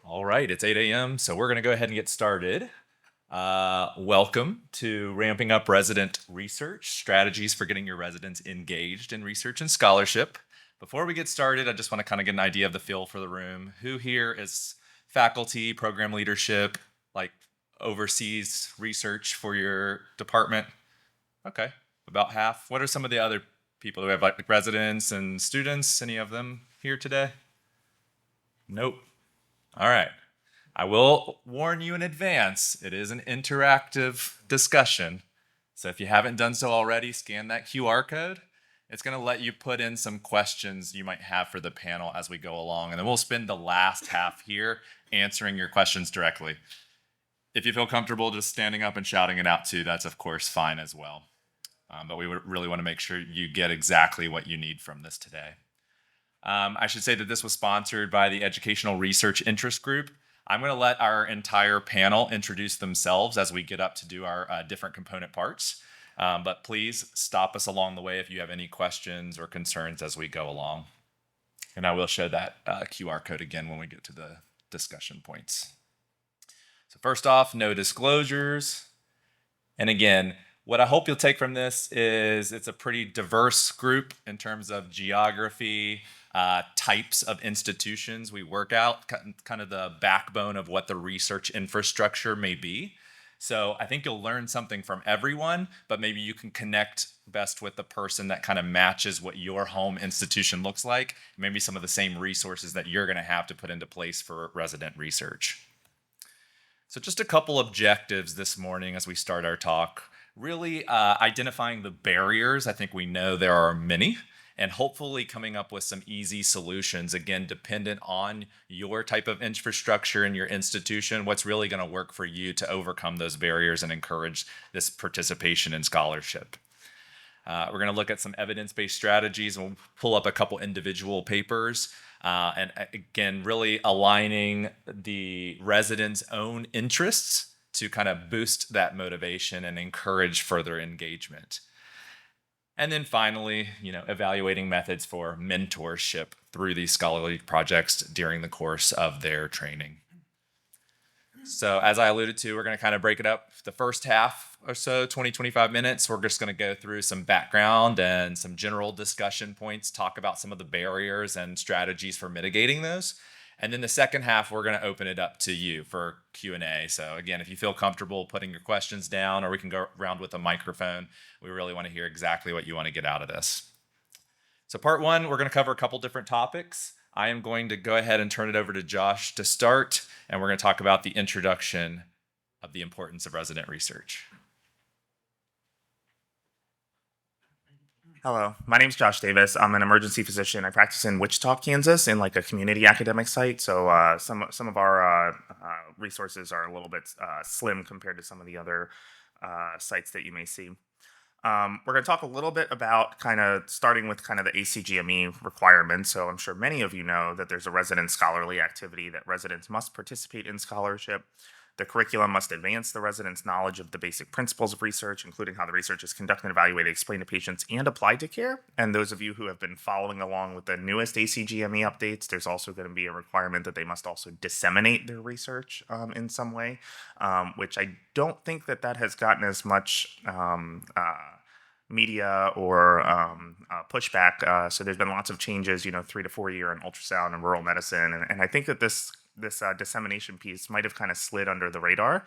All right, it's 8 a.m., so we're going to go ahead and get started. Welcome to Ramping Up Resident Research, Strategies for Getting Your Residents Engaged in Research and Scholarship. Before we get started, I just want to kind of get an idea of the feel for the room. Who here is faculty, program leadership, like oversees research for your department? Okay, about half. What are some of the other people? Do we have like residents and students? Any of them here today? Nope. All right. I will warn you in advance, it is an interactive discussion. So if you haven't done so already, scan that QR code. It's going to let you put in some questions you might have for the panel as we go along. And then we'll spend the last half here answering your questions directly. If you feel comfortable just standing up and shouting it out too, that's of course fine as well. But we really want to make sure you get exactly what you need from this today. I should say that this was sponsored by the Educational Research Interest Group. I'm going to let our entire panel introduce themselves as we get up to do our different component parts. But please stop us along the way if you have any questions or concerns as we go along. And I will show that QR code again when we get to the discussion points. So first off, no disclosures. And again, what I hope you'll take from this is it's a pretty diverse group in terms of geography, types of institutions we work out, kind of the backbone of what the research infrastructure may be. So I think you'll learn something from everyone, but maybe you can connect best with the person that kind of matches what your home institution looks like, maybe some of the same resources that you're going to have to put into place for resident research. So just a couple objectives this morning as we start our talk. Really identifying the barriers. I think we know there are many, and hopefully coming up with some easy solutions, again, dependent on your type of infrastructure in your institution, what's really going to work for you to overcome those barriers and encourage this participation in scholarship. We're going to look at some evidence-based strategies, and we'll pull up a couple individual papers. And again, really aligning the residents' own interests to kind of boost that motivation and encourage further engagement. And then finally, evaluating methods for mentorship through these scholarly projects during the course of their training. So as I alluded to, we're going to kind of break it up. The first half or so, 20, 25 minutes, we're just going to go through some background and some general discussion points, talk about some of the barriers and strategies for mitigating those. And then the second half, we're going to open it up to you for Q&A. So again, if you feel comfortable putting your questions down, or we can go around with a microphone, we really want to hear exactly what you want to get out of this. So part one, we're going to cover a couple different topics. I am going to go ahead and turn it over to Josh to start, and we're going to talk about the introduction of the importance of resident research. Hello, my name is Josh Davis. I'm an emergency physician. I practice in Wichita, Kansas, in like a community academic site. So some of our resources are a little bit slim compared to some of the other sites that you may see. We're going to talk a little bit about starting with the ACGME requirements. So I'm sure many of you know that there's a resident scholarly activity that residents must participate in scholarship. The curriculum must advance the residents' knowledge of the basic principles of research, including how the research is conducted, evaluated, explained to patients, and applied to care. And those of you who have been following along with the newest ACGME updates, there's also going to be a requirement that they must also disseminate their research in some way, which I don't think that has gotten as much media or pushback. So there's been lots of changes, 3 to 4 year in ultrasound and rural medicine. And I think that this dissemination piece might have kind of slid under the radar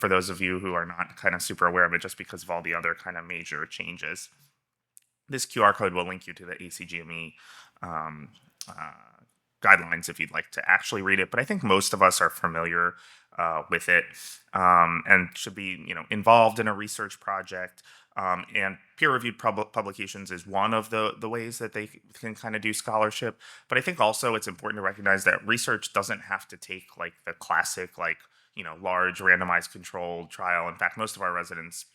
for those of you who are not kind of super aware of it, just because of all the other kind of major changes. This QR code will link you to the ACGME guidelines if you'd like to actually read it, but I think most of us are familiar with it and should be involved in a research project. And peer-reviewed publications is one of the ways that they can kind of do scholarship. But I think also it's important to recognize that research doesn't have to take like the classic, large randomized controlled trial. In fact, most of our residents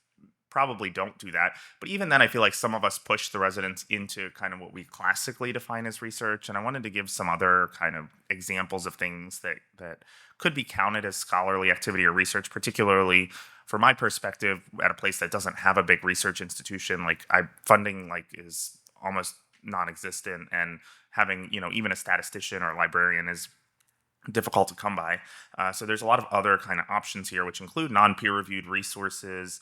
probably don't do that. But even then, I feel like some of us push the residents into kind of what we classically define as research. And I wanted to give some other kind of examples of things that could be counted as scholarly activity or research, particularly from my perspective, at a place that doesn't have a big research institution. Funding is almost non-existent, and having even a statistician or a librarian is difficult to come by. So there's a lot of other kind of options here, which include non-peer-reviewed resources.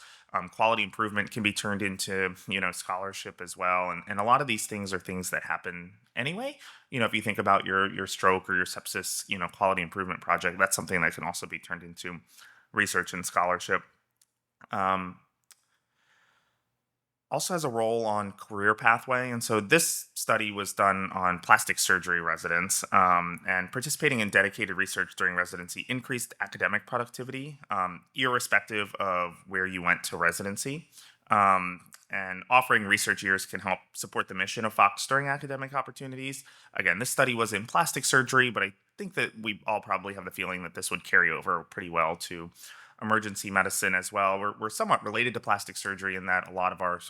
Quality improvement can be turned into, scholarship as well, and a lot of these things are things that happen anyway. If you think about your stroke or your sepsis, quality improvement project, that's something that can also be turned into research and scholarship. Um, Also has a role on career pathway. And so this study was done on plastic surgery residents, and participating in dedicated research during residency increased academic productivity, irrespective of where you went to residency. And offering research years can help support the mission of fostering academic opportunities. Again, this study was in plastic surgery, but I think that we all probably have the feeling that this would carry over pretty well to emergency medicine as well. We're somewhat related to plastic surgery in that a lot of our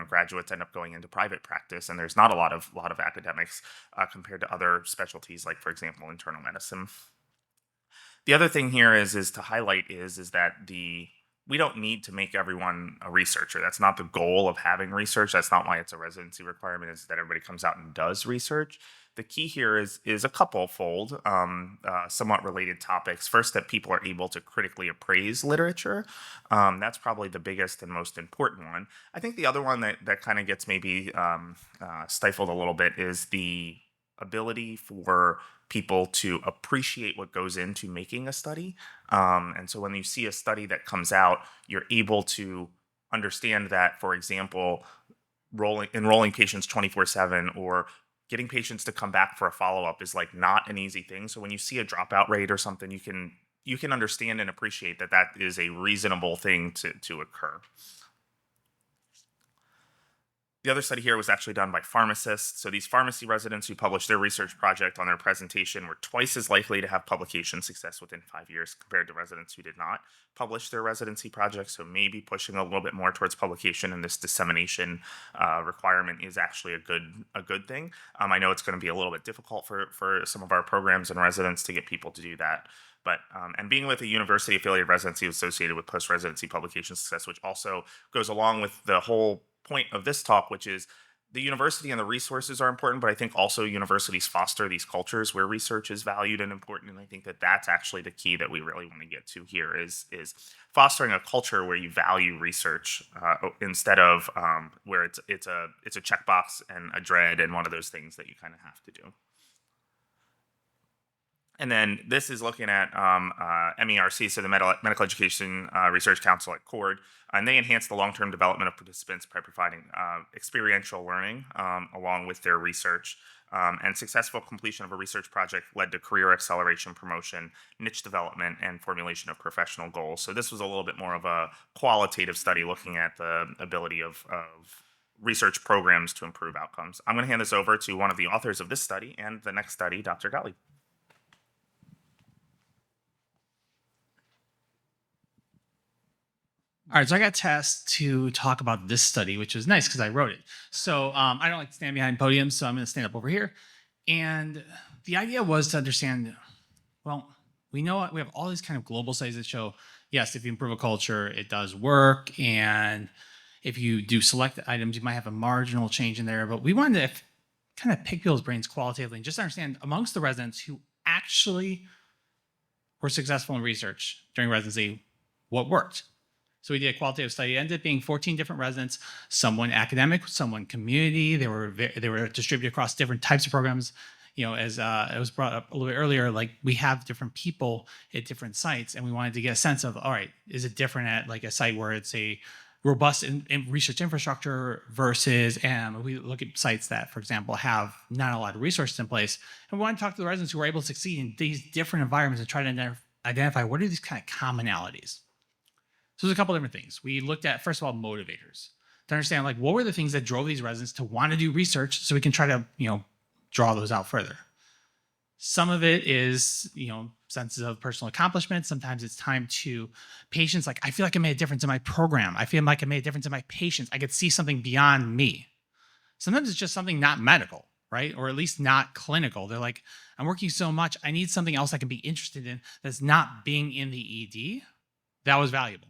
graduates end up going into private practice, and there's not a lot of academics compared to other specialties like, for example, internal medicine. The other thing here is to highlight is that we don't need to make everyone a researcher. That's not the goal of having research. That's not why it's a residency requirement, is that everybody comes out and does research. The key here is a couple fold, somewhat related topics. First, that people are able to critically appraise literature. That's probably the biggest and most important one. I think the other one that kind of gets maybe stifled a little bit is the ability for people to appreciate what goes into making a study. And so when you see a study that comes out, you're able to understand that, for example, enrolling patients 24/7 or getting patients to come back for a follow-up is like not an easy thing. So when you see a dropout rate or something, you can understand and appreciate that that is a reasonable thing to occur. The other study here was actually done by pharmacists. So these pharmacy residents who published their research project on their presentation were twice as likely to have publication success within 5 years compared to residents who did not publish their residency project. So maybe pushing a little bit more towards publication and this dissemination requirement is actually a good thing. I know it's going to be a little bit difficult for some of our programs and residents to get people to do that. But and being with a university affiliated residency associated with post residency publication success, which also goes along with the whole point of this talk, which is the university and the resources are important, but I think also universities foster these cultures where research is valued and important. And I think that that's actually the key that we really want to get to here is fostering a culture where you value research instead of where it's a checkbox and a dread and one of those things that you kind of have to do. And then this is looking at MERC, so the Medical Education Research Council at CORD, and they enhance the long-term development of participants by providing experiential learning along with their research. And successful completion of a research project led to career acceleration, promotion, niche development, and formulation of professional goals. So this was a little bit more of a qualitative study looking at the ability of research programs to improve outcomes. I'm going to hand this over to one of the authors of this study and the next study, Dr. Gottlieb. All right, so I got tasked to talk about this study, which was nice because I wrote it. So I don't like to stand behind podiums, so I'm going to stand up over here. And the idea was to understand, well, we know we have all these kind of global studies that show, yes, if you improve a culture, it does work. And if you do select items, you might have a marginal change in there. But we wanted to kind of pick people's brains qualitatively and just understand amongst the residents who actually were successful in research during residency, what worked. So we did a qualitative study. It ended up being 14 different residents, someone academic, someone community. They were distributed across different types of programs. As it was brought up a little bit earlier, like we have different people at different sites, and we wanted to get a sense of, all right, is it different at like a site where it's a robust in research infrastructure versus we look at sites that, for example, have not a lot of resources in place. And we want to talk to the residents who are able to succeed in these different environments and try to identify what are these kind of commonalities. So there's a couple different things. We looked at, first of all, motivators to understand like what were the things that drove these residents to want to do research so we can try to, draw those out further. Some of it is, senses of personal accomplishment. Sometimes it's time to patients. Like, I feel like I made a difference in my program. I feel like I made a difference in my patients. I could see something beyond me. Sometimes it's just something not medical, right? Or at least not clinical. They're like, I'm working so much. I need something else I can be interested in that's not being in the ED. That was valuable.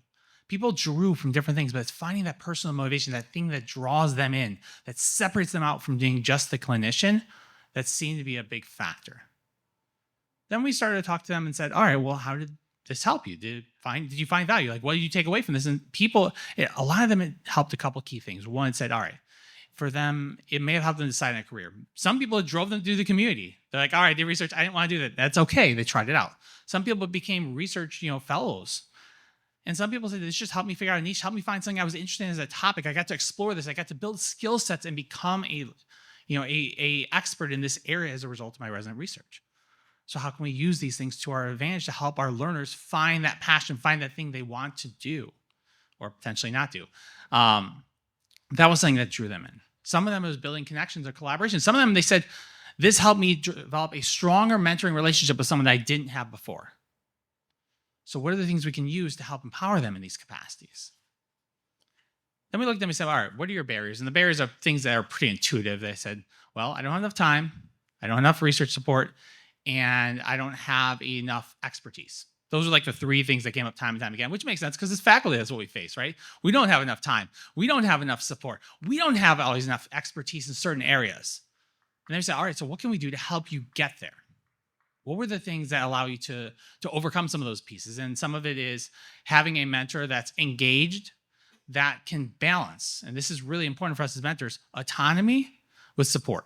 People drew from different things, but it's finding that personal motivation, that thing that draws them in, that separates them out from being just the clinician, that seemed to be a big factor. Then we started to talk to them and said, all right, well, how did this help you? Did you find value? Like, what did you take away from this? And a lot of them, it helped a couple key things. One, it said, all right, for them, it may have helped them decide on a career. Some people, it drove them to do the community. They're like, all right, I did research. I didn't want to do that. That's okay. They tried it out. Some people became research, fellows. And some people said, this just helped me figure out a niche, helped me find something I was interested in as a topic. I got to explore this. I got to build skill sets and become a expert in this area as a result of my resident research. So how can we use these things to our advantage to help our learners find that passion, find that thing they want to do or potentially not do? That was something that drew them in. Some of them was building connections or collaboration. Some of them, they said, this helped me develop a stronger mentoring relationship with someone that I didn't have before. So what are the things we can use to help empower them in these capacities? Then we looked at them and said, all right, what are your barriers? And the barriers are things that are pretty intuitive. They said, well, I don't have enough time. I don't have enough research support. And I don't have enough expertise. Those are like the three things that came up time and time again, which makes sense because as faculty, that's what we face, right? We don't have enough time. We don't have enough support. We don't have always enough expertise in certain areas. And they said, all right, so what can we do to help you get there? What were the things that allow you to overcome some of those pieces? And some of it is having a mentor that's engaged, that can balance, and this is really important for us as mentors, autonomy with support.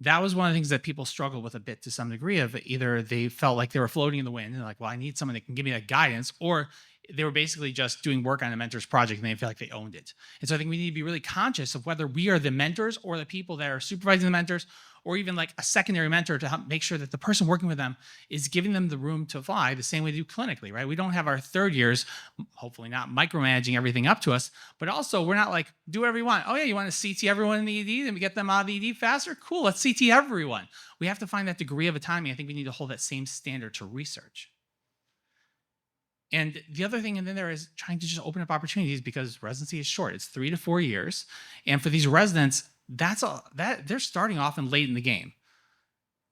That was one of the things that people struggled with a bit to some degree of either they felt like they were floating in the wind and like, well, I need someone that can give me that guidance, or they were basically just doing work on a mentor's project and they feel like they owned it. And so I think we need to be really conscious of whether we are the mentors or the people that are supervising the mentors, or even like a secondary mentor to help make sure that the person working with them is giving them the room to fly the same way we do clinically, right? We don't have our third years, hopefully not micromanaging everything up to us, but also we're not like, do whatever you want. Oh yeah, you want to CT everyone in the ED and get them out of the ED faster? Cool, let's CT everyone. We have to find that degree of autonomy. I think we need to hold that same standard to research. And the other thing in there is trying to just open up opportunities because residency is short. It's 3 to 4 years. And for these residents, they're starting off and late in the game.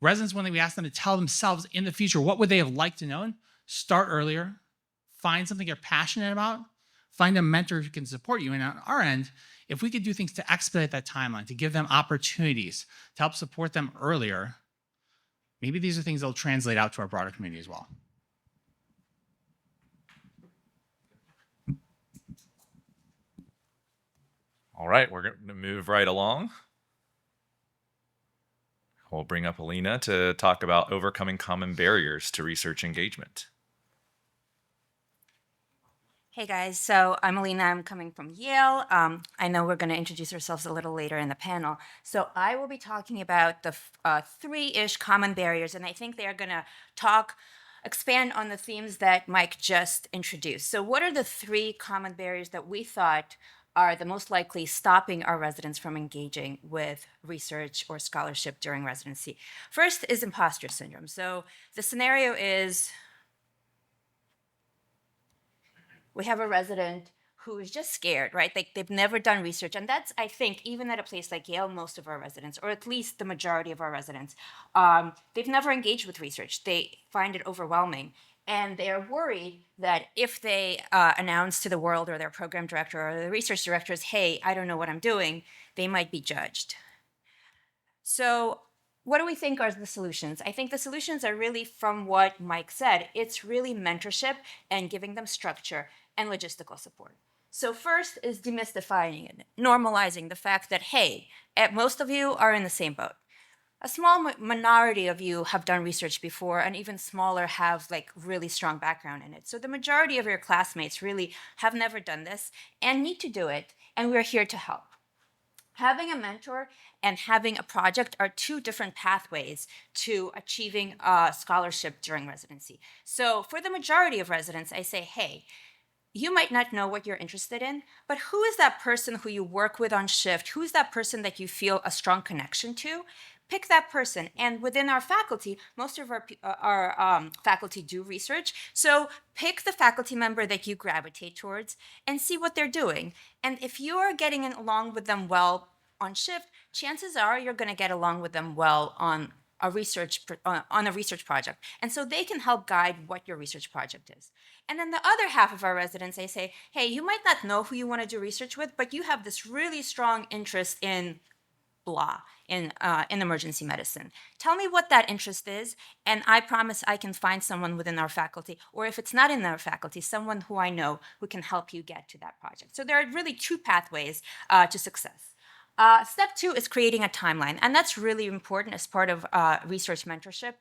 Residents, when we ask them to tell themselves in the future, what would they have liked to know? Start earlier, find something you're passionate about, find a mentor who can support you. And on our end, if we could do things to expedite that timeline, to give them opportunities, to help support them earlier, maybe these are things that will translate out to our broader community as well. All right, we're going to move right along. We'll bring up Alina to talk about overcoming common barriers to research engagement. Hey guys, so I'm Alina, I'm coming from Yale. I know we're going to introduce ourselves a little later in the panel. So I will be talking about the three-ish common barriers, and I think they are going to expand on the themes that Mike just introduced. So what are the three common barriers that we thought are the most likely stopping our residents from engaging with research or scholarship during residency? First is imposter syndrome. So the scenario is we have a resident who is just scared, right? Like they've never done research. And that's, I think, even at a place like Yale, most of our residents, or at least the majority of our residents, they've never engaged with research. They find it overwhelming. And they are worried that if they announce to the world or their program director or the research directors, hey, I don't know what I'm doing, they might be judged. So what do we think are the solutions? I think the solutions are really from what Mike said. It's really mentorship and giving them structure and logistical support. So first is demystifying it, normalizing the fact that, hey, most of you are in the same boat. A small minority of you have done research before, and even smaller have like really strong background in it. So the majority of your classmates really have never done this and need to do it, and we're here to help. Having a mentor and having a project are two different pathways to achieving a scholarship during residency. So for the majority of residents, I say, hey, you might not know what you're interested in, but who is that person who you work with on shift? Who's that person that you feel a strong connection to? Pick that person. And within our faculty, most of our faculty do research. So pick the faculty member that you gravitate towards and see what they're doing. And if you are getting along with them well on shift, chances are you're going to get along with them well on a research project. And so they can help guide what your research project is. And then the other half of our residents, they say, hey, you might not know who you want to do research with, but you have this really strong interest in blah in emergency medicine. Tell me what that interest is, and I promise I can find someone within our faculty, or if it's not in our faculty, someone who I know who can help you get to that project. So there are really two pathways to success. Step two is creating a timeline, and that's really important as part of research mentorship.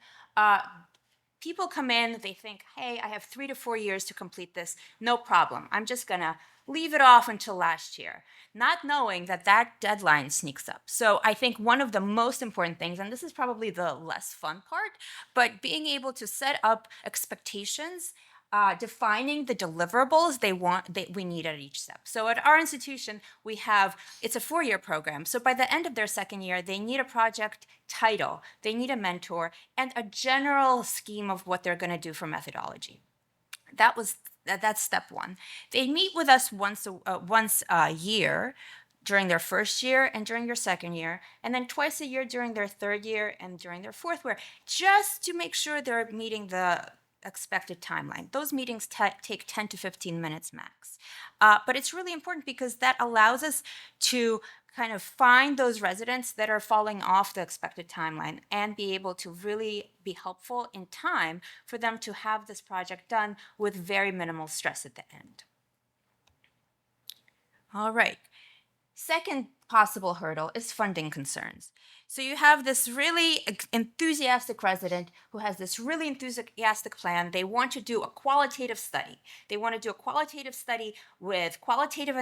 People come in, they think, hey, I have 3 to 4 years to complete this, no problem. I'm just gonna leave it off until last year, not knowing that that deadline sneaks up. So I think one of the most important things, and this is probably the less fun part, but being able to set up expectations, defining the deliverables we need at each step. So at our institution, it's a 4-year program. So by the end of their second year, they need a project title, they need a mentor, and a general scheme of what they're going to do for methodology. That's step one. They meet with us once a year during their first year and during their second year, and then twice a year during their third year and during their fourth year, just to make sure they're meeting the expected timeline. Those meetings take 10 to 15 minutes max. But it's really important because that allows us to kind of find those residents that are falling off the expected timeline and be able to really be helpful in time for them to have this project done with very minimal stress at the end. All right. Second possible hurdle is funding concerns. So you have this really enthusiastic resident who has this really enthusiastic plan. They want to do a qualitative study. They want to do a qualitative study with qualitative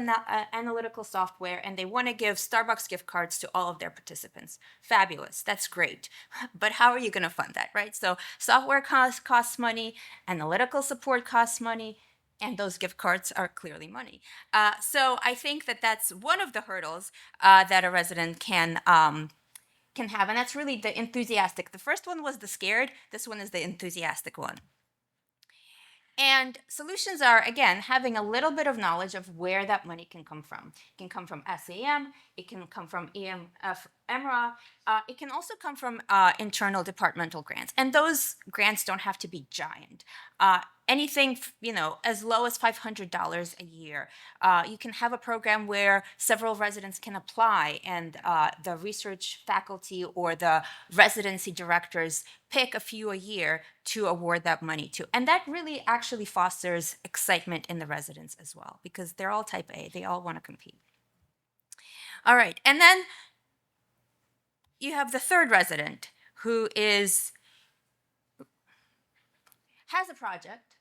analytical software, and they want to give Starbucks gift cards to all of their participants. Fabulous. That's great. But how are you going to fund that, right? So software costs money, analytical support costs money, and those gift cards are clearly money. So I think that that's one of the hurdles that a resident can have, and that's really the enthusiastic. The first one was the scared. This one is the enthusiastic one. And solutions are, again, having a little bit of knowledge of where that money can come from. It can come from SAEM, it can come from EMRA, it can also come from internal departmental grants. And those grants don't have to be giant. Anything, as low as $500 a year. You can have a program where several residents can apply, and the research faculty or the residency directors pick a few a year to award that money to. And that really actually fosters excitement in the residents as well, because they're all type A. They all want to compete. All right, and then you have the third resident who has a project,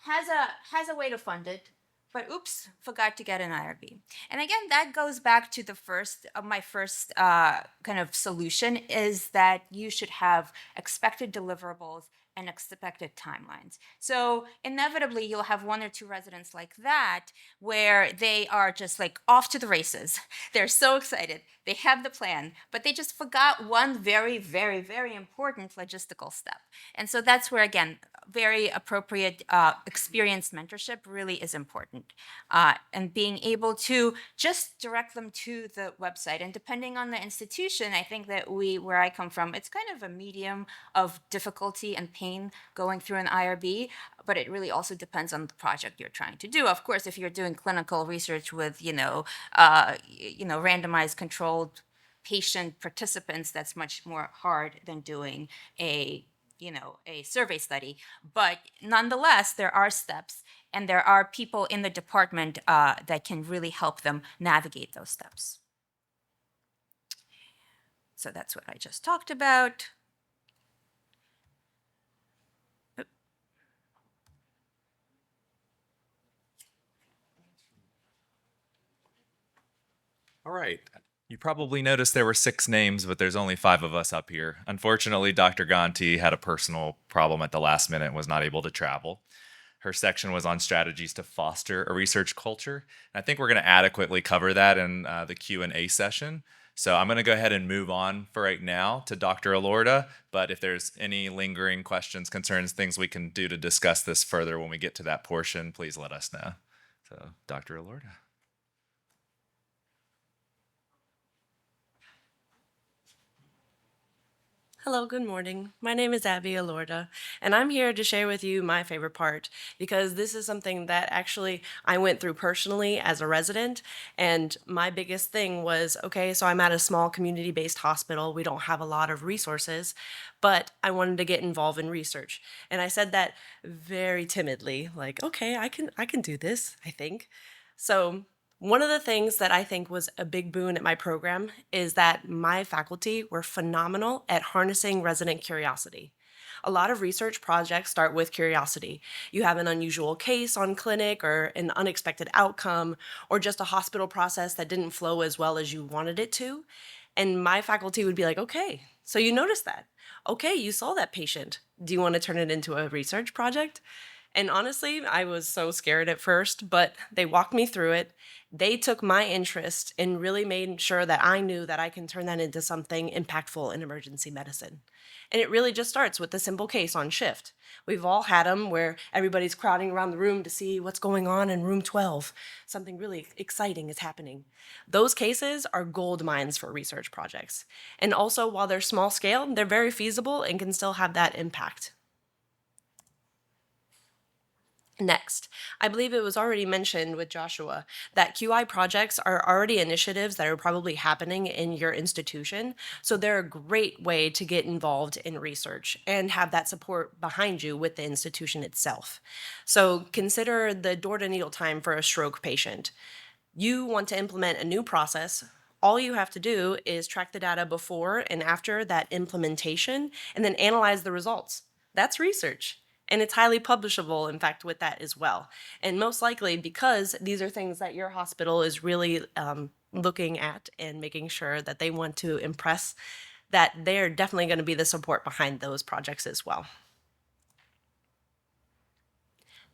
has a way to fund it, but oops, forgot to get an IRB. And again, that goes back to my first kind of solution is that you should have expected deliverables and expected timelines. So inevitably, you'll have one or two residents like that where they are just like off to the races. They're so excited. They have the plan, but they just forgot one very, very, very important logistical step. And so that's where, again, very appropriate experienced mentorship really is important. And being able to just direct them to the website. And depending on the institution, I think that where I come from, it's kind of a medium of difficulty and pain going through an IRB, but it really also depends on the project you're trying to do. Of course, if you're doing clinical research with, randomized controlled patient participants, that's much more hard than doing a survey study. But nonetheless, there are steps, and there are people in the department that can really help them navigate those steps. So that's what I just talked about. All right. You probably noticed there were 6 names, but there's only 5 of us up here. Unfortunately, Dr. Ganti had a personal problem at the last minute and was not able to travel. Her section was on strategies to foster a research culture. And I think we're going to adequately cover that in the Q&A session. So I'm going to go ahead and move on for right now to Dr. Alorda. But if there's any lingering questions, concerns, things we can do to discuss this further when we get to that portion, please let us know. So, Dr. Alorda. Hello, good morning. My name is Abby Alorda, and I'm here to share with you my favorite part because this is something that actually I went through personally as a resident. And my biggest thing was okay, so I'm at a small community based hospital. We don't have a lot of resources, but I wanted to get involved in research. And I said that very timidly, like, okay, I can do this, I think. So one of the things that I think was a big boon at my program is that my faculty were phenomenal at harnessing resident curiosity. A lot of research projects start with curiosity. You have an unusual case on clinic or an unexpected outcome or just a hospital process that didn't flow as well as you wanted it to. And my faculty would be like, okay, so you noticed that. Okay, you saw that patient. Do you want to turn it into a research project? And honestly, I was so scared at first, but they walked me through it. They took my interest and really made sure that I knew that I can turn that into something impactful in emergency medicine. And it really just starts with a simple case on shift. We've all had them where everybody's crowding around the room to see what's going on in room 12. Something really exciting is happening. Those cases are gold mines for research projects. And also, while they're small scale, they're very feasible and can still have that impact. Next, I believe it was already mentioned with Joshua that QI projects are already initiatives that are probably happening in your institution. So they're a great way to get involved in research and have that support behind you with the institution itself. So consider the door to needle time for a stroke patient. You want to implement a new process. All you have to do is track the data before and after that implementation and then analyze the results. That's research. And it's highly publishable, in fact, with that as well. And most likely because these are things that your hospital is really looking at and making sure that they want to impress, that they're definitely going to be the support behind those projects as well.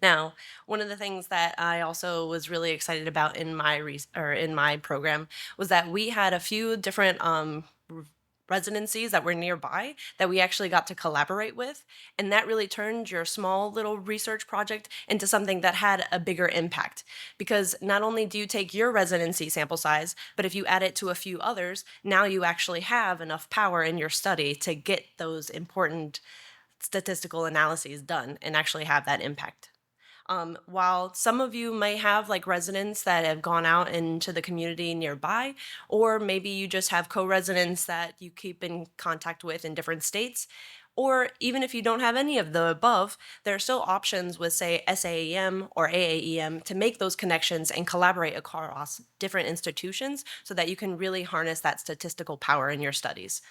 Now, one of the things that I also was really excited about in my program was that we had a few different residencies that were nearby that we actually got to collaborate with, and that really turned your small little research project into something that had a bigger impact. Because not only do you take your residency sample size, but if you add it to a few others, now you actually have enough power in your study to get those important statistical analyses done and actually have that impact. While some of you may have like residents that have gone out into the community nearby, or maybe you just have co-residents that you keep in contact with in different states, or even if you don't have any of the above, there are still options with, say, SAEM or AAEM to make those connections and collaborate across different institutions so that you can really harness that statistical power in your studies.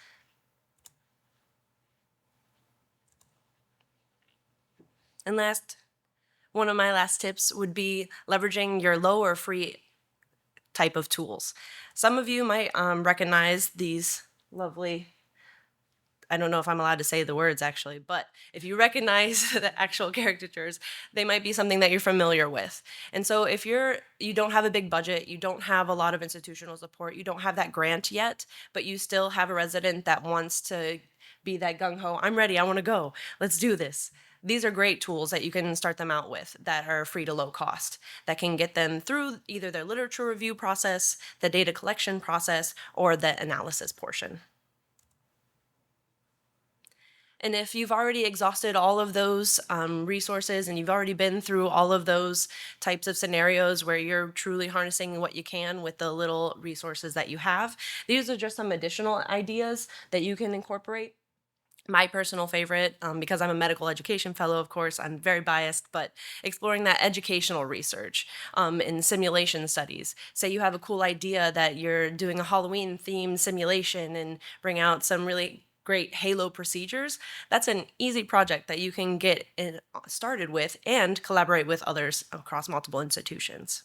And one of my last tips would be leveraging your low or free type of tools. Some of you might recognize these lovely, I don't know if I'm allowed to say the words actually, but if you recognize the actual caricatures, they might be something that you're familiar with. And so if you don't have a big budget, you don't have a lot of institutional support, you don't have that grant yet, but you still have a resident that wants to be that gung-ho, I'm ready, I want to go, let's do this. These are great tools that you can start them out with that are free to low cost, that can get them through either their literature review process, the data collection process, or the analysis portion. And if you've already exhausted all of those resources and you've already been through all of those types of scenarios where you're truly harnessing what you can with the little resources that you have, these are just some additional ideas that you can incorporate. My personal favorite, because I'm a medical education fellow, of course, I'm very biased, but exploring that educational research in simulation studies. Say you have a cool idea that you're doing a Halloween themed simulation and bring out some really great Halo procedures. That's an easy project that you can get started with and collaborate with others across multiple institutions.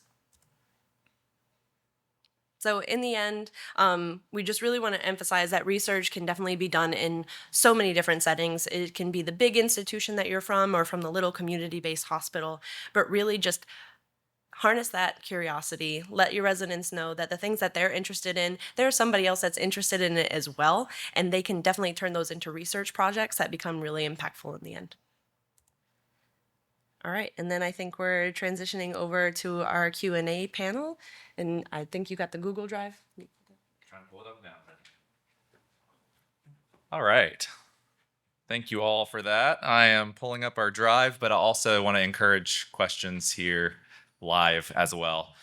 So in the end, we just really want to emphasize that research can definitely be done in so many different settings. It can be the big institution that you're from or from the little community-based hospital, but really just harness that curiosity. Let your residents know that the things that they're interested in, there's somebody else that's interested in it as well, and they can definitely turn those into research projects that become really impactful in the end. All right, and then I think we're transitioning over to our Q&A panel, and I think you got the Google Drive. Trying to pull it up now. All right. Thank you all for that. I am pulling up our drive, but I also want to encourage questions here live as well.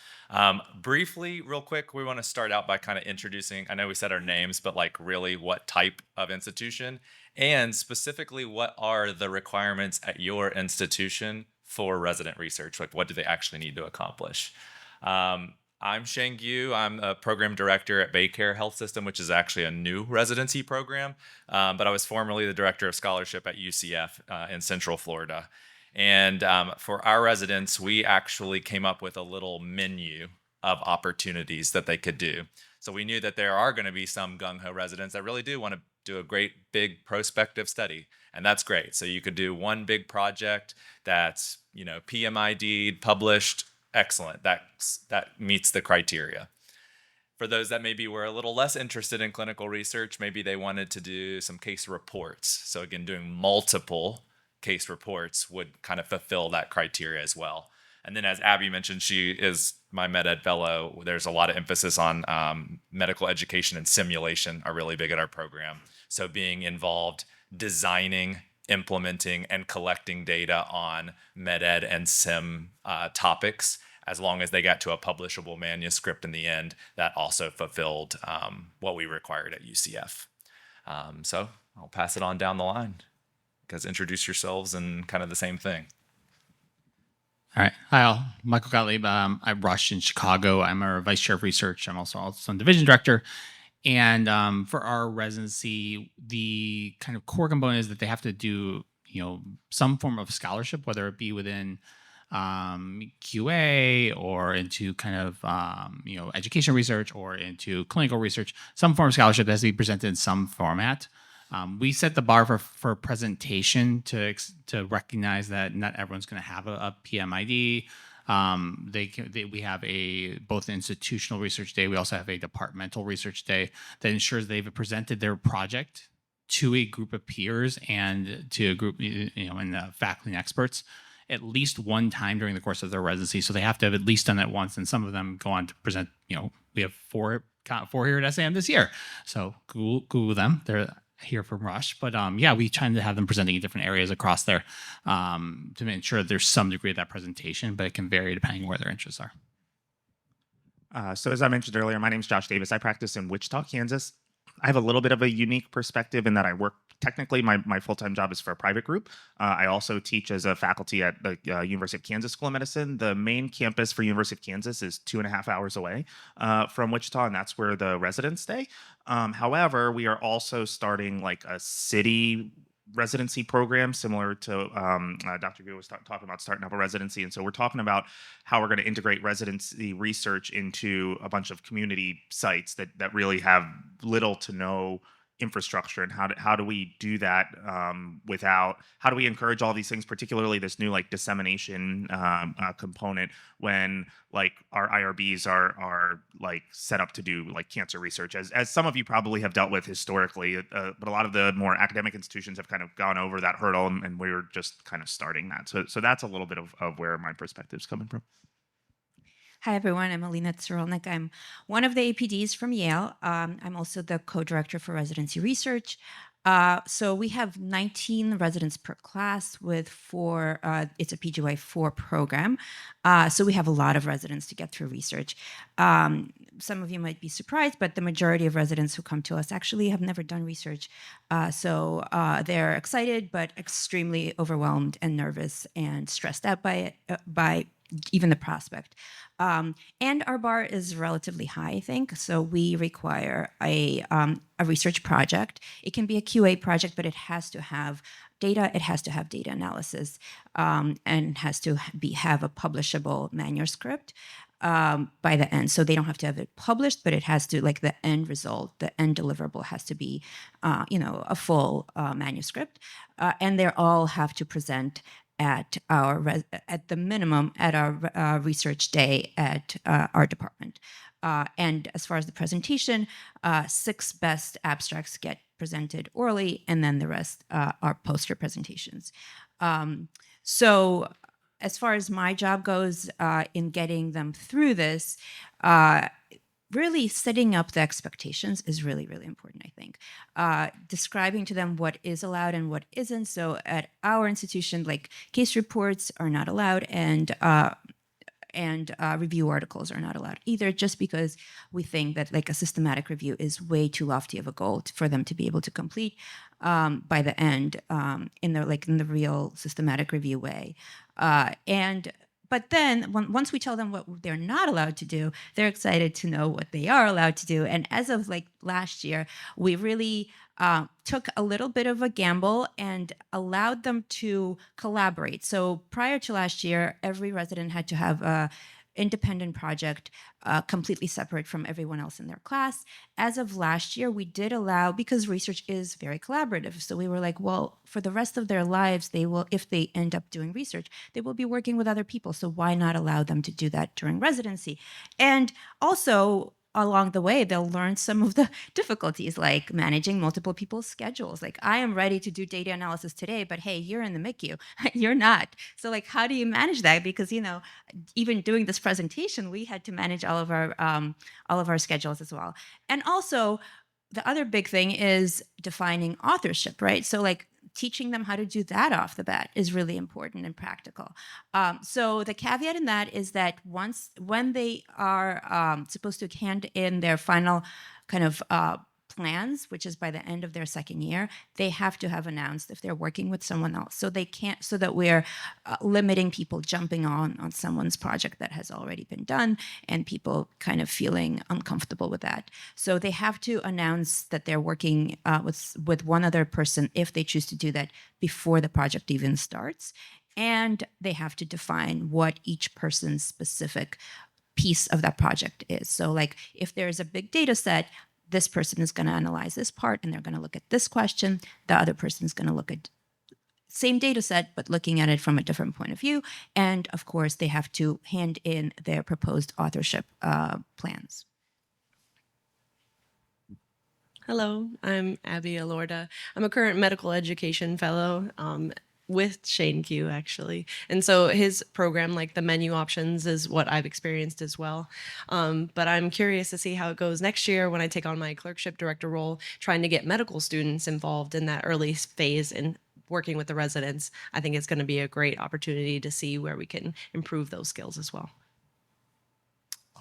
Briefly, real quick, we want to start out by kind of introducing, I know we said our names, but like really what type of institution and specifically what are the requirements at your institution for resident research? Like what do they actually need to accomplish? I'm Sheng Yu. I'm a program director at Baycare Health System, which is actually a new residency program. But I was formerly the director of scholarship at UCF in Central Florida. And for our residents, we actually came up with a little menu of opportunities that they could do. So we knew that there are going to be some gung-ho residents that really do want to do a great big prospective study, and that's great. So you could do one big project that's PMID published. Excellent. That meets the criteria. For those that maybe were a little less interested in clinical research, maybe they wanted to do some case reports. So again, doing multiple case reports would kind of fulfill that criteria as well. And then as Abby mentioned, she is my med ed fellow. There's a lot of emphasis on medical education and simulation are really big at our program. So being involved, designing, implementing, and collecting data on med ed and sim topics, as long as they got to a publishable manuscript in the end, that also fulfilled what we required at UCF. So I'll pass it on down the line. You guys introduce yourselves and kind of the same thing. All right. Hi, all. Michael Gottlieb. I Rush in Chicago. I'm our vice chair of research. I'm also division director. And for our residency, the kind of core component is that they have to do, some form of scholarship, whether it be within QA or into kind of, education research or into clinical research. Some form of scholarship that has to be presented in some format. We set the bar for presentation to recognize that not everyone's going to have a PMID. We have both an institutional research day. We also have a departmental research day that ensures they've presented their project to a group of peers and to a group, and faculty and experts at least one time during the course of their residency. So they have to have at least done that once, and some of them go on to present. We have four here at SAEM this year. So Google them. They're here from Rush, but we try to have them presenting in different areas across there to ensure that there's some degree of that presentation, but it can vary depending on where their interests are. So as I mentioned earlier, my name is Josh Davis. I practice in Wichita, Kansas. I have a little bit of a unique perspective in that I work, technically my full-time job is for a private group. I also teach as a faculty at the University of Kansas School of Medicine. The main campus for University of Kansas is 2.5 hours away from Wichita, and that's where the residents stay. However, we are also starting like a city residency program similar to Dr. Gu was talking about starting up a residency. And so we're talking about how we're going to integrate residency research into a bunch of community sites that really have little to no infrastructure, and how do we do that how do we encourage all these things, particularly this new like dissemination component when like our IRBs are like set up to do like cancer research, as some of you probably have dealt with historically, but a lot of the more academic institutions have kind of gone over that hurdle, and we're just kind of starting that. So that's a little bit of where my perspective is coming from. Hi, everyone. I'm Alina Tsirolnik. I'm one of the APDs from Yale. I'm also the co-director for residency research. So we have 19 residents per class with four, it's a PGY4 program. So we have a lot of residents to get through research. Some of you might be surprised, but the majority of residents who come to us actually have never done research. So they're excited, but extremely overwhelmed and nervous and stressed out by even the prospect. And our bar is relatively high, I think. So we require a research project. It can be a QA project, but it has to have data. It has to have data analysis, and has to have a publishable manuscript by the end. So they don't have to have it published, but it has to, like, the end result, the end deliverable has to be, a full manuscript. And they all have to present at the minimum at our research day at our department. And as far as the presentation, 6 best abstracts get presented orally, and then the rest are poster presentations. So as far as my job goes in getting them through this, really setting up the expectations is really, really important, I think. Describing to them what is allowed and what isn't. So at our institution, like case reports are not allowed, and review articles are not allowed either, just because we think that like a systematic review is way too lofty of a goal for them to be able to complete by the end in the real systematic review way. But then once we tell them what they're not allowed to do, they're excited to know what they are allowed to do. And as of like last year, we really took a little bit of a gamble and allowed them to collaborate. So prior to last year, every resident had to have a independent project completely separate from everyone else in their class. As of last year, we did allow, because research is very collaborative. So we were like, well, for the rest of their lives, they will, if they end up doing research, they will be working with other people. So why not allow them to do that during residency? And also, along the way, they'll learn some of the difficulties like managing multiple people's schedules. Like, I am ready to do data analysis today, but hey, you're in the MICU. You're not. So like, how do you manage that? Because, even doing this presentation, we had to manage all of our schedules as well. And also, the other big thing is defining authorship, right? So like teaching them how to do that off the bat is really important and practical. So the caveat in that is that when they are supposed to hand in their final kind of plans, which is by the end of their second year, they have to have announced if they're working with someone else. So they can't, so that we're limiting people jumping on someone's project that has already been done and people kind of feeling uncomfortable with that. So they have to announce that they're working with one other person if they choose to do that before the project even starts. And they have to define what each person's specific piece of that project is. So like if there's a big data set, this person is going to analyze this part and they're going to look at this question. The other person is going to look at same data set, but looking at it from a different point of view. And of course, they have to hand in their proposed authorship plans. Hello, I'm Abby Alorda. I'm a current medical education fellow with Shane Q, actually. And so his program, like the menu options, is what I've experienced as well. But I'm curious to see how it goes next year when I take on my clerkship director role, trying to get medical students involved in that early phase and working with the residents. I think it's going to be a great opportunity to see where we can improve those skills as well.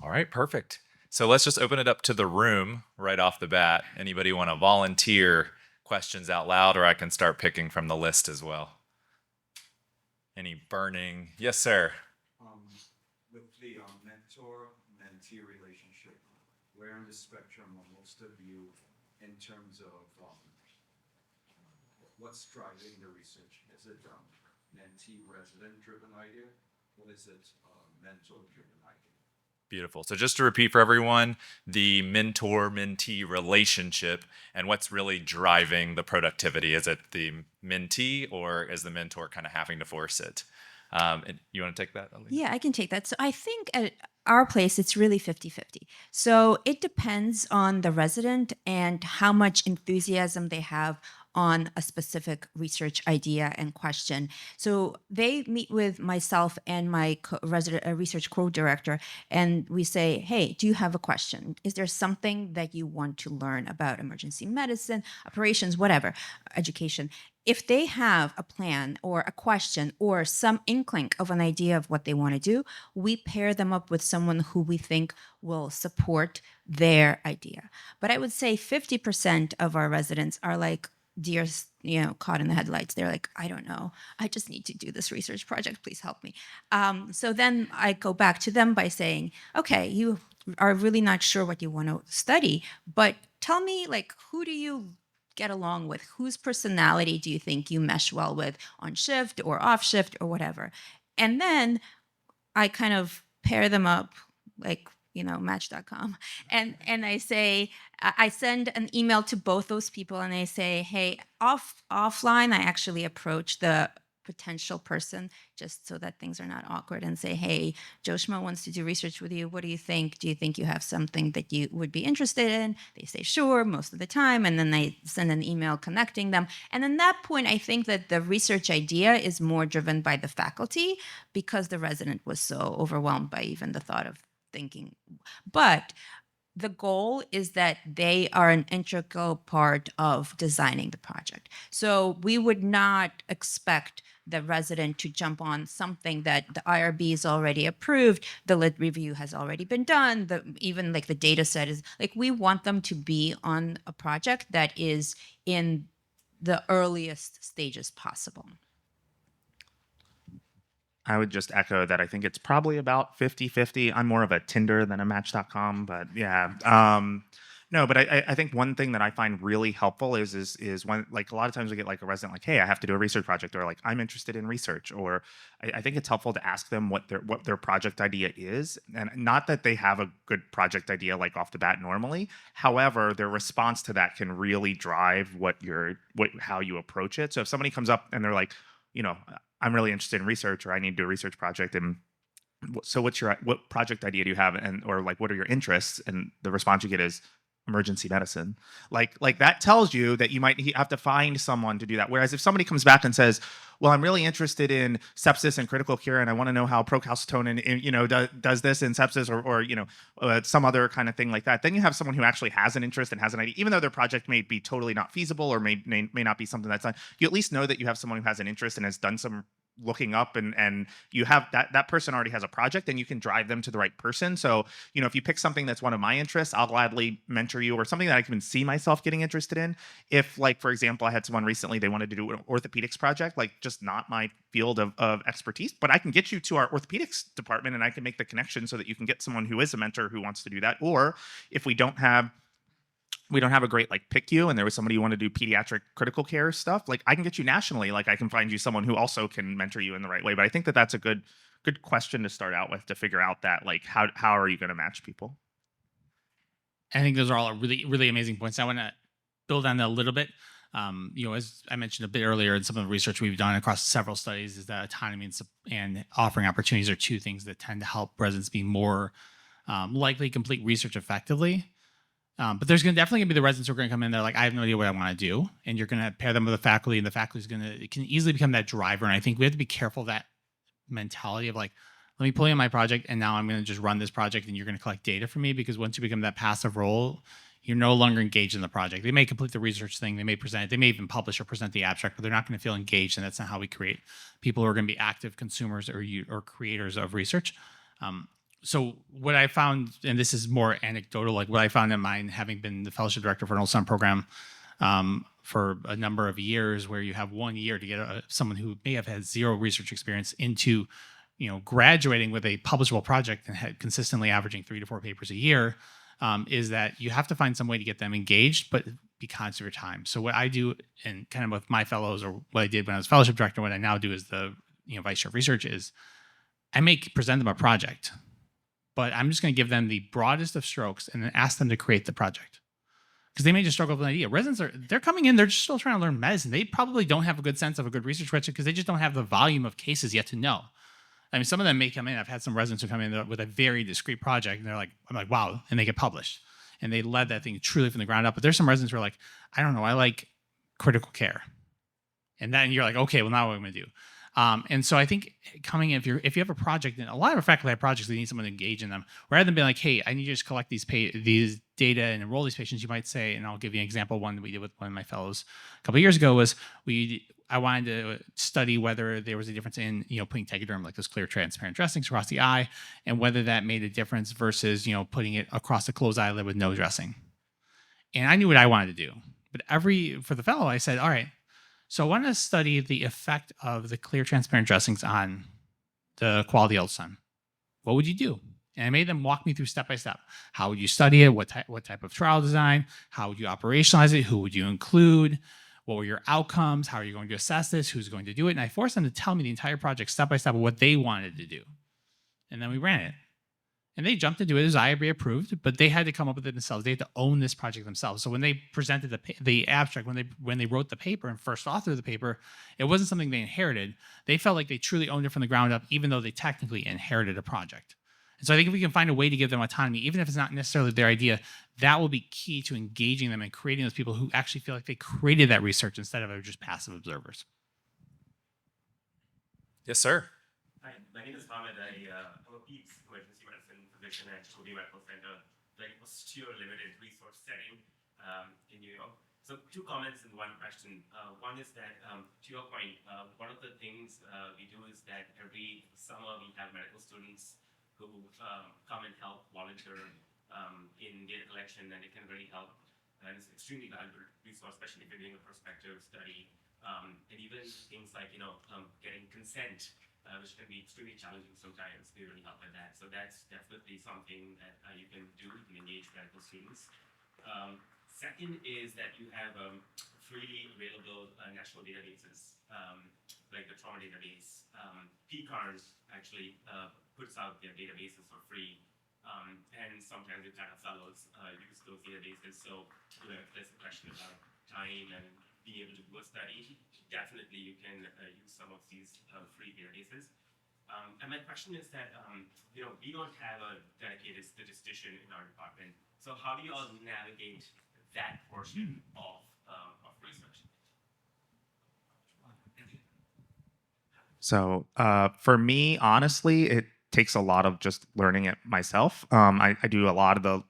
All right, perfect. So let's just open it up to the room right off the bat. Anybody want to volunteer questions out loud, or I can start picking from the list as well? Any burning? Yes, sir. With the mentor-mentee relationship, where on the spectrum are most of you in terms of what's driving the research? Is it mentee-resident-driven idea, or is it mentor-driven idea? Beautiful. So just to repeat for everyone, the mentor-mentee relationship and what's really driving the productivity. Is it the mentee or is the mentor kind of having to force it? And you want to take that, Ali? Yeah, I can take that. So I think at our place, it's really 50-50. So it depends on the resident and how much enthusiasm they have on a specific research idea and question. So they meet with myself and my research co-director, and we say, hey, do you have a question? Is there something that you want to learn about emergency medicine, operations, whatever, education? If they have a plan or a question or some inkling of an idea of what they want to do, we pair them up with someone who we think will support their idea. But I would say 50% of our residents are like deer, caught in the headlights. They're like, I don't know. I just need to do this research project. Please help me. So then I go back to them by saying, okay, you are really not sure what you want to study, but tell me, like, who do you get along with? Whose personality do you think you mesh well with on shift or off shift or whatever? And then I kind of pair them up like, match.com. And I say, I send an email to both those people and I say, hey, offline, I actually approach the potential person just so that things are not awkward and say, hey, Joe Schmo wants to do research with you. What do you think? Do you think you have something that you would be interested in? They say, sure, most of the time. And then I send an email connecting them. And at that point, I think that the research idea is more driven by the faculty because the resident was so overwhelmed by even the thought of thinking. But the goal is that they are an integral part of designing the project. So we would not expect the resident to jump on something that the IRB is already approved, the lit review has already been done, even like the data set is like, we want them to be on a project that is in the earliest stages possible. I would just echo that I think it's probably about 50-50. I'm more of a Tinder than a Match.com, but yeah. No, but I think one thing that I find really helpful is when, like, a lot of times we get like a resident like, hey, I have to do a research project, or like, I'm interested in research, or I think it's helpful to ask them what their project idea is, and not that they have a good project idea like off the bat normally. However, their response to that can really drive how you approach it. So if somebody comes up and they're like, you know, I'm really interested in research, or I need to do a research project, and so what project idea do you have, and or like what are your interests? And the response you get is emergency medicine. Like that tells you that you might have to find someone to do that. Whereas if somebody comes back and says, well, I'm really interested in sepsis and critical care, and I want to know how procalcitonin does this in sepsis, or some other kind of thing like that, then you have someone who actually has an interest and has an idea, even though their project may be totally not feasible, or may not be something that's done. You at least know that you have someone who has an interest and has done some looking up, and you have that person already has a project, and you can drive them to the right person. So if you pick something that's one of my interests, I'll gladly mentor you, or something that I can see myself getting interested in. If, like, for example, I had someone recently, they wanted to do an orthopedics project, like just not my field of expertise, but I can get you to our orthopedics department, and I can make the connection so that you can get someone who is a mentor who wants to do that. Or if we don't have a great like PICU, and there was somebody who wanted to do pediatric critical care stuff, like I can get you nationally, like I can find you someone who also can mentor you in the right way. But I think that that's a good question to start out with, to figure out that, like, how are you going to match people? I think those are all really, really amazing points. I want to build on that a little bit. As I mentioned a bit earlier, in some of the research we've done across several studies, is that autonomy and offering opportunities are two things that tend to help residents be more likely to complete research effectively. But there's definitely going to be the residents who are going to come in. They're like, I have no idea what I want to do, and you're going to pair them with the faculty, and the faculty is it can easily become that driver. And I think we have to be careful of that mentality of like, let me pull you on my project, and now I'm going to just run this project, and you're going to collect data for me. Because once you become that passive role, you're no longer engaged in the project. They may complete the research thing, they may present it, they may even publish or present the abstract, but they're not going to feel engaged, and that's not how we create people who are going to be active consumers or creators of research. So what I found, and this is more anecdotal, like what I found in mine, having been the fellowship director for an ultrasound program for a number of years, where you have 1 year to get someone who may have had zero research experience into, graduating with a publishable project and had consistently averaging 3 to 4 papers a year, is that you have to find some way to get them engaged, but be conscious of your time. So what I do, and kind of with my fellows, or what I did when I was fellowship director, what I now do as the vice chair of research, is I present them a project, but I'm just going to give them the broadest of strokes and then ask them to create the project. Because they may just struggle with an idea. Residents they're coming in, they're just still trying to learn medicine. They probably don't have a good sense of a good research question because they just don't have the volume of cases yet to know. I mean, some of them may come in. I've had some residents who come in with a very discrete project, and I'm like, wow, and they get published. And they led that thing truly from the ground up. But there's some residents who are like, I don't know, I like critical care. And then you're like, okay, well, now what am I going to do? And so I think coming in, if you have a project, and a lot of our faculty have projects, they need someone to engage in them. Rather than being like, hey, I need you to just collect these data and enroll these patients, you might say, and I'll give you an example. One that we did with one of my fellows a couple of years ago was I wanted to study whether there was a difference in putting tegaderm, like those clear transparent dressings, across the eye, and whether that made a difference versus putting it across a closed eyelid with no dressing. And I knew what I wanted to do, but for the fellow, I said, all right. So I want to study the effect of the clear transparent dressings on the quality of ultrasound. What would you do? And I made them walk me through step by step. How would you study it? What type of trial design? How would you operationalize it? Who would you include? What were your outcomes? How are you going to assess this? Who's going to do it? And I forced them to tell me the entire project step by step of what they wanted to do. And then we ran it. And they jumped into it as IRB approved, but they had to come up with it themselves. They had to own this project themselves. So when they presented the abstract, when they wrote the paper and first authored the paper, it wasn't something they inherited. They felt like they truly owned it from the ground up, even though they technically inherited a project. And so I think if we can find a way to give them autonomy, even if it's not necessarily their idea, that will be key to engaging them and creating those people who actually feel like they created that research instead of just passive observers. Yes, sir. Hi, my name is Hamid. I'm a PEDS emergency medicine physician at Children's Medical Center. like austere limited resource setting in New York. So 2 comments and 1 question. One is that, to your point, one of the things we do is that every summer we have medical students who come and help volunteer in data collection, and it can really help. And it's extremely valuable resource, especially if you're doing a prospective study. And even things like, getting consent, which can be extremely challenging sometimes, they really help with that. So that's definitely something that you can do. You can engage medical students. Second is that you have freely available national databases, like the trauma database. PCARS actually puts out their databases for free. And sometimes your kind of fellows use those databases. So if there's a question about time and being able to do a study, definitely you can use some of these free databases. And my question is that, we don't have a dedicated statistician in our department. So how do you all navigate that portion of research? So for me, honestly, it takes a lot of just learning it myself. I do a lot of the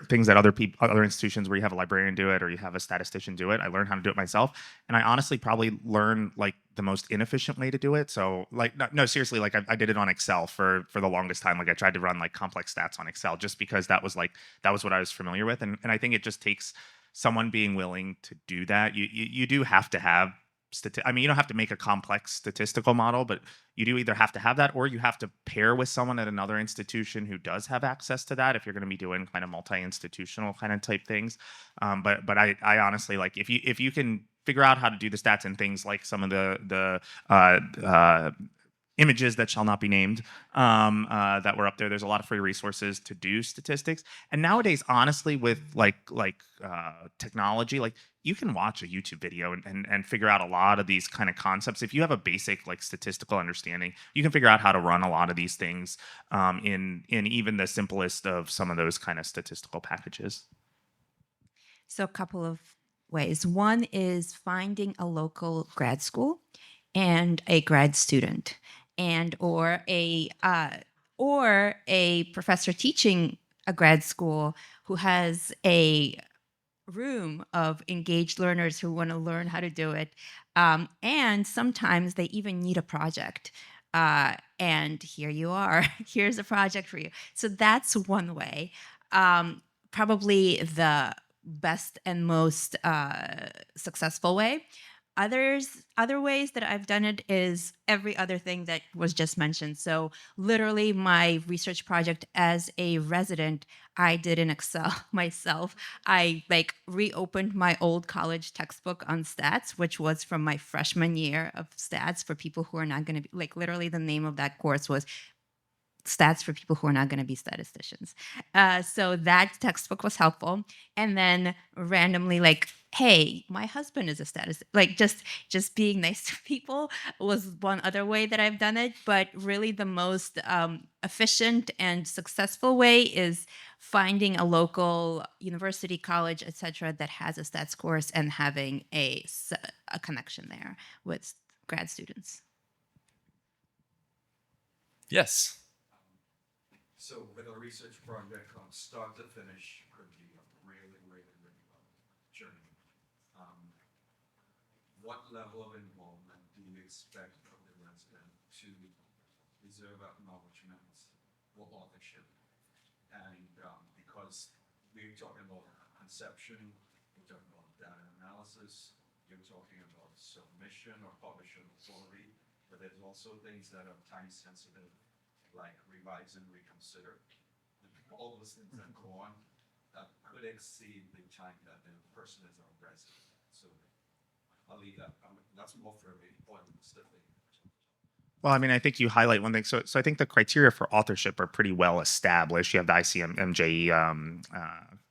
things that other institutions where you have a librarian do it or you have a statistician do it. I learned how to do it myself, and I honestly probably learned like the most inefficient way to do it. So like no seriously, like I did it on Excel for the longest time. Like I tried to run like complex stats on Excel just because that was what I was familiar with, and I think it just takes someone being willing to do that. You do have to have I mean, you don't have to make a complex statistical model, but you do either have to have that or you have to pair with someone at another institution who does have access to that if you're going to be doing kind of multi-institutional kind of type things. But I honestly, like, if you can figure out how to do the stats and things like some of the images that shall not be named that were up there. There's a lot of free resources to do statistics. And nowadays, honestly, with technology, like you can watch a YouTube video and figure out a lot of these kind of concepts. If you have a basic like statistical understanding, you can figure out how to run a lot of these things in even the simplest of some of those kind of statistical packages. So a couple of ways. One is finding a local grad school and a grad student, and or a professor teaching a grad school who has a room of engaged learners who want to learn how to do it. And sometimes they even need a project. And here you are. Here's a project for you. So that's one way. Probably the best and most successful way. Other ways that I've done it is every other thing that was just mentioned. So literally my research project as a resident, I did in Excel myself. I reopened my old college textbook on stats, which was from my freshman year of stats for people who are not going to be, literally the name of that course was stats for people who are not going to be statisticians. So that textbook was helpful. And then randomly, hey, my husband is a statistician. Just being nice to people was one other way that I've done it. But really the most efficient and successful way is finding a local university, college, etc., that has a stats course and having a connection there with grad students. Yes. So with a research project from start to finish could be a really long journey. What level of involvement do you expect of the resident to deserve acknowledgement or authorship? And because we're talking about conception, we're talking about data analysis, you're talking about submission or publishing authority, but there's also things that are time sensitive, like revise and reconsider. All those things that go on that could exceed the time that the person is a resident. So I'll leave that. That's more for me. Well, I mean, I think you highlight one thing. So I think the criteria for authorship are pretty well established. You have the ICMJE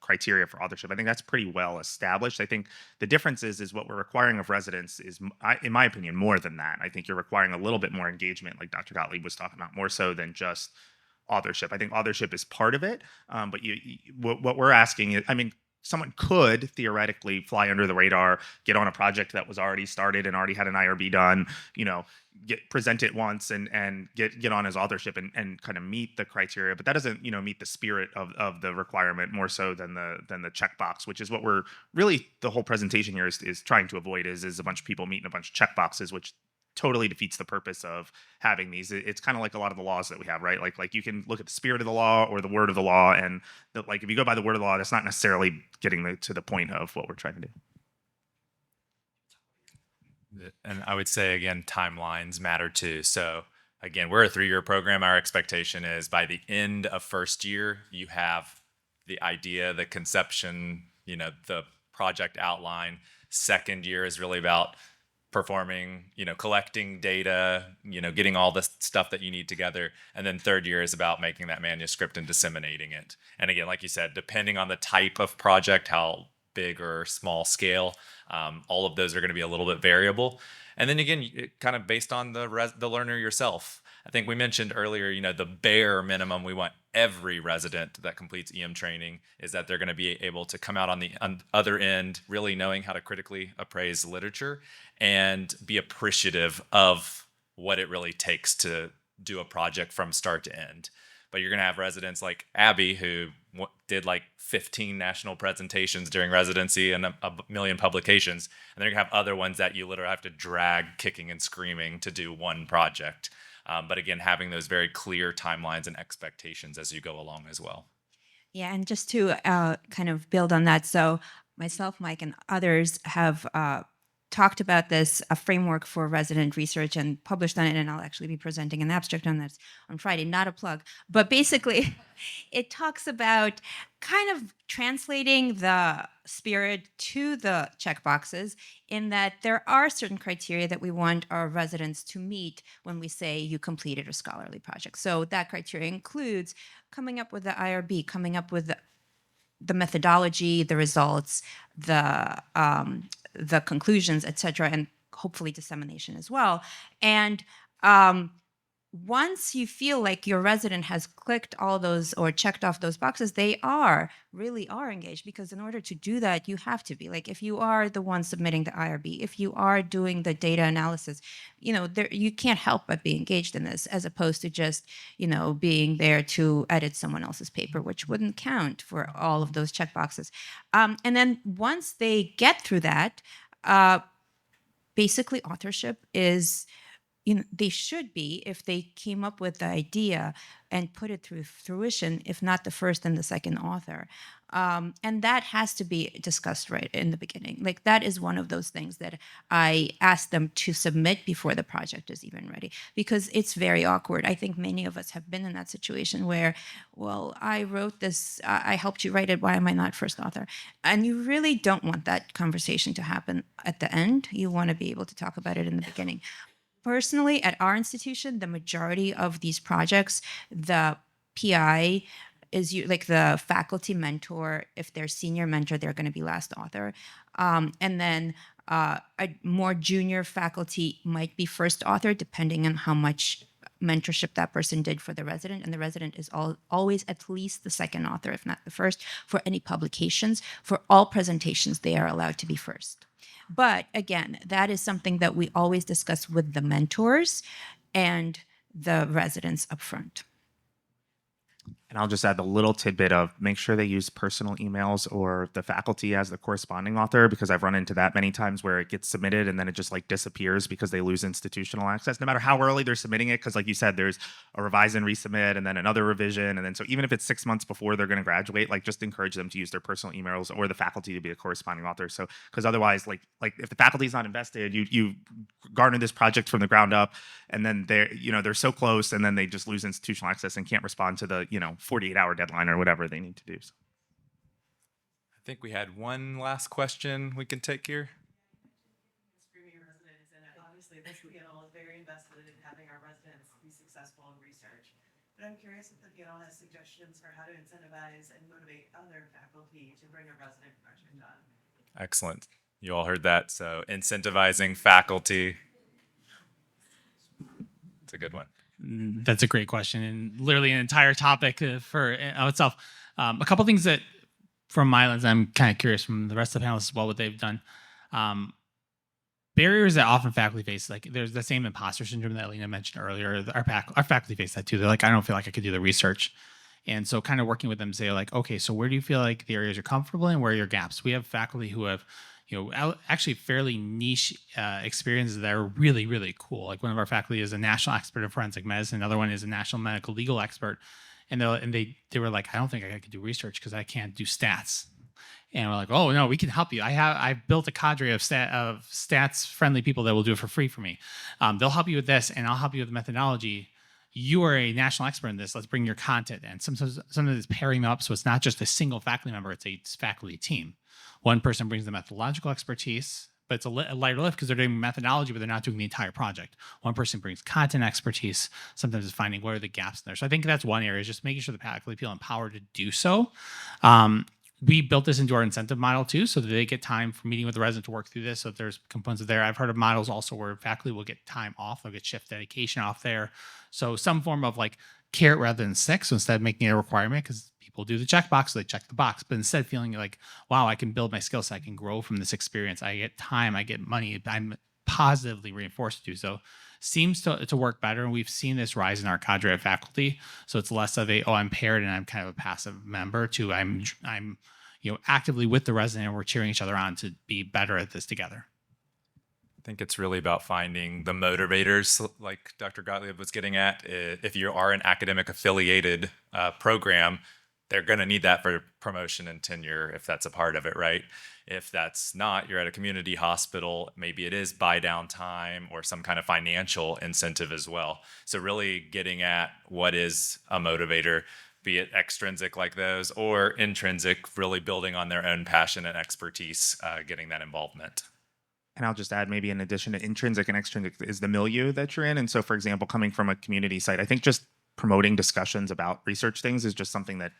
criteria for authorship. I think that's pretty well established. I think the difference is what we're requiring of residents is, in my opinion, more than that. I think you're requiring a little bit more engagement, like Dr. Gottlieb was talking about, more so than just authorship. I think authorship is part of it, but what we're asking is, I mean, someone could theoretically fly under the radar, get on a project that was already started and already had an IRB done, present it once and get on his authorship and kind of meet the criteria. But that doesn't, meet the spirit of the requirement more so than the checkbox, which is what we're really, the whole presentation here is trying to avoid is a bunch of people meeting a bunch of checkboxes, which totally defeats the purpose of having these. It's kind of like a lot of the laws that we have, right? Like you can look at the spirit of the law or the word of the law, and if you go by the word of the law, that's not necessarily getting to the point of what we're trying to do. And I would say, again, timelines matter too. So again, we're a 3-year program. Our expectation is by the end of first year, you have the idea, the conception, the project outline. Second year is really about performing, collecting data, getting all the stuff that you need together. And then third year is about making that manuscript and disseminating it. And again, like you said, depending on the type of project, how big or small scale, all of those are going to be a little bit variable. And then again, kind of based on the learner yourself. I think we mentioned earlier, the bare minimum we want every resident that completes EM training is that they're going to be able to come out on the other end really knowing how to critically appraise literature and be appreciative of what it really takes to do a project from start to end. But you're going to have residents like Abby who did like 15 national presentations during residency and a million publications. And then you're going to have other ones that you literally have to drag kicking and screaming to do one project. But again, having those very clear timelines and expectations as you go along as well. Yeah, and just to kind of build on that, so myself, Mike, and others have talked about this, a framework for resident research, and published on it, and I'll actually be presenting an abstract on this on Friday, not a plug. But basically, it talks about kind of translating the spirit to the checkboxes in that there are certain criteria that we want our residents to meet when we say you completed a scholarly project. So that criteria includes coming up with the IRB, coming up with the methodology, the results, the conclusions, et cetera, and hopefully dissemination as well. And once you feel like your resident has clicked all those or checked off those boxes, they really are engaged, because in order to do that, you have to be like, if you are the one submitting the IRB, if you are doing the data analysis, you can't help but be engaged in this, as opposed to just, being there to edit someone else's paper, which wouldn't count for all of those checkboxes. And then once they get through that, basically authorship is, they should be, if they came up with the idea and put it through fruition, if not the first and the second author. And that has to be discussed right in the beginning. Like, that is one of those things that I ask them to submit before the project is even ready, because it's very awkward. I think many of us have been in that situation where, well, I wrote this, I helped you write it, why am I not first author? And you really don't want that conversation to happen at the end. You want to be able to talk about it in the beginning. Personally, at our institution, the majority of these projects, the PI is like the faculty mentor. If they're senior mentor, they're going to be last author. And then a more junior faculty might be first author, depending on how much mentorship that person did for the resident. And the resident is always at least the second author, if not the first, for any publications. For all presentations, they are allowed to be first. But again, that is something that we always discuss with the mentors and the residents up front. And I'll just add the little tidbit of make sure they use personal emails or the faculty as the corresponding author, because I've run into that many times where it gets submitted and then it just like disappears because they lose institutional access, no matter how early they're submitting it. Because like you said, there's a revise and resubmit and then another revision. And then so even if it's 6 months before they're going to graduate, like just encourage them to use their personal emails or the faculty to be a corresponding author. So because otherwise, like if the faculty's not invested, you garner this project from the ground up, and then they're so close, and then they just lose institutional access and can't respond to the 48-hour deadline or whatever they need to do. So. I think we had one last question we can take here. Obviously, this panel is very invested in having our residents be successful in research. But I'm curious if the panel has suggestions for how to incentivize and motivate other faculty to bring a resident project on. Excellent. You all heard that. So incentivizing faculty. It's a good one. That's a great question, and literally an entire topic for itself. A couple things that from my lens, I'm kind of curious from the rest of the panelists as well what they've done. Barriers that often faculty face, like there's the same imposter syndrome that Lena mentioned earlier. Our faculty face that too. They're like, I don't feel like I could do the research. And so kind of working with them, say like, okay, so where do you feel like the areas you're comfortable in? Where are your gaps? We have faculty who have, actually fairly niche experiences that are really, really cool. Like one of our faculty is a national expert in forensic medicine. Another one is a national medical legal expert. And they were like, I don't think I could do research because I can't do stats. And we're like, oh no, we can help you. I've built a cadre of stats friendly people that will do it for free for me. They'll help you with this, and I'll help you with methodology. You are a national expert in this. Let's bring your content in. Sometimes it's pairing them up, so it's not just a single faculty member; it's a faculty team. One person brings the methodological expertise, but it's a lighter lift because they're doing methodology, but they're not doing the entire project. One person brings content expertise. Sometimes it's finding what are the gaps in there. So I think that's one area, is just making sure the faculty feel empowered to do so. We built this into our incentive model too, so that they get time for meeting with the resident to work through this. So if there's components of there, I've heard of models also where faculty will get time off, they'll get shift dedication off there. So some form of like carrot rather than stick. So instead of making it a requirement, because people do the checkbox, so they check the box, but instead feeling like, wow, I can build my skill set, I can grow from this experience, I get time, I get money, I'm positively reinforced to do so. Seems to work better, and we've seen this rise in our cadre of faculty. So it's less of a, oh, I'm paired and I'm kind of a passive member, to I'm actively with the resident and we're cheering each other on to be better at this together. I think it's really about finding the motivators, like Dr. Gottlieb was getting at. If you are an academic affiliated program, they're going to need that for promotion and tenure if that's a part of it, right? If that's not, you're at a community hospital, maybe it is buy down time or some kind of financial incentive as well. So really getting at what is a motivator, be it extrinsic like those or intrinsic, really building on their own passion and expertise, getting that involvement. And I'll just add, maybe in addition to intrinsic and extrinsic, is the milieu that you're in. And so, for example, coming from a community site, I think just promoting discussions about research things is just something that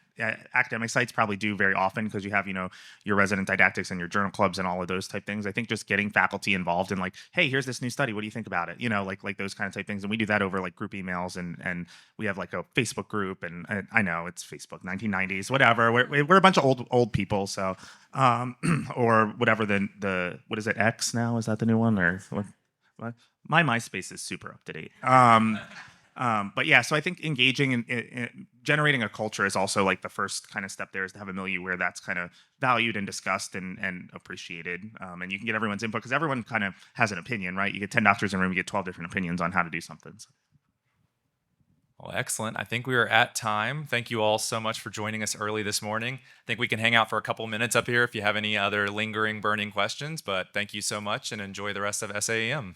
academic sites probably do very often, because you have, your resident didactics and your journal clubs and all of those type things. I think just getting faculty involved in like, hey, here's this new study, what do you think about it? Like those kind of type things. And we do that over like group emails, and we have like a Facebook group, and I know it's Facebook 1990s, whatever. We're a bunch of old people, so or whatever the what is it, X now? Is that the new one, or what? My MySpace is super up to date. But yeah, so I think engaging in generating a culture is also like the first kind of step there, is to have a milieu where that's kind of valued and discussed and appreciated. And you can get everyone's input, because everyone kind of has an opinion, right? You get 10 doctors in a room, you get 12 different opinions on how to do something. So. Well, excellent. I think we are at time. Thank you all so much for joining us early this morning. I think we can hang out for a couple minutes up here if you have any other lingering, burning questions, but thank you so much and enjoy the rest of SAEM.